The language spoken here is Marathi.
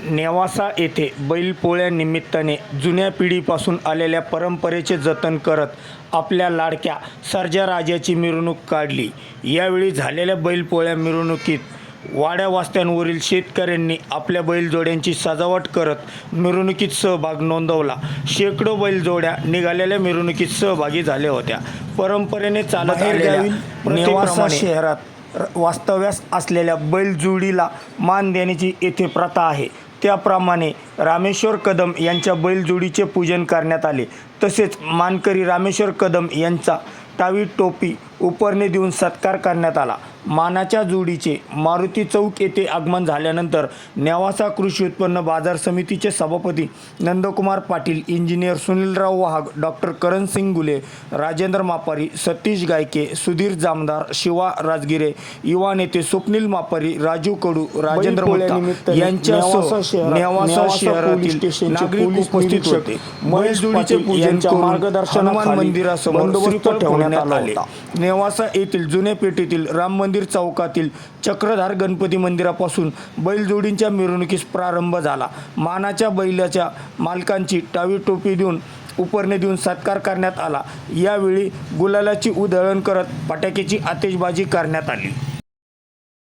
नेवासा येथे बैलपोळ्यानिमित्ताने जुन्या पिढीपासून आलेल्या परंपरेचे जतन करत आपल्या लाडक्या सर्जाराजाची मिरवणूक काढली। यावेळी झालेल्या बैलपोळ्या मिरवणुकीत वाड्या वस्त्यांवरील शेतकऱ्यांनी आपल्या बैलजोड्यांची सजावट करत मिरवणुकीत सहभाग नोंदवला। शेकडो बैलजोड्या निघालेल्या मिरवणुकीत सहभागी झाल्या होत्या। परंपरेने चालत आलेल्या नेवासा शहरात वास्तव्यास असलेल्या बैलजोडीला मान देण्याची येथे प्रथा आहे। त्याप्रमाणे रामेश्वर कदम यांच्या बैलजोडीचे पूजन करण्यात आले। तसेच मानकरी रामेश्वर कदम यांचा टावी टोपी उपरणे देऊन सत्कार करण्यात आला। मानाच्या जोडीचे मारुती चौक येथे आगमन झाल्यानंतर नेवासा कृषी उत्पन्न बाजार समितीचे सभापती नंदकुमार पाटील, इंजिनियर सुनीलराव वाघ, डॉक्टर करणसिंग गुले, राजेंद्र मापारी, सतीश गायके, सुधीर जामदार, शिवा राजगिरे, युवा नेते स्वप्नील मापारी, राजू कडू, राजेंद्र मुत्ता यांच्यासह नेवासा शहरातील नागरिक उपस्थित होते। बैलजोडीचे पूजन करून हनुमान मंदिरासमोर बंदोबस्त ठेवण्यात आले। नेवासा येथील जुन्या पेठेतील राम मंदिर चौकातील चक्रधार गणपती मंदिरापासून बैलजोडींच्या मिरवणुकीस प्रारंभ झाला। मानाच्या बैलाच्या मालकांची टावी टोपी देऊन उपरणे देऊन सत्कार करण्यात आला। यावेळी गुलालाची उधळण करत फटाक्याची आतिषबाजी करण्यात आली।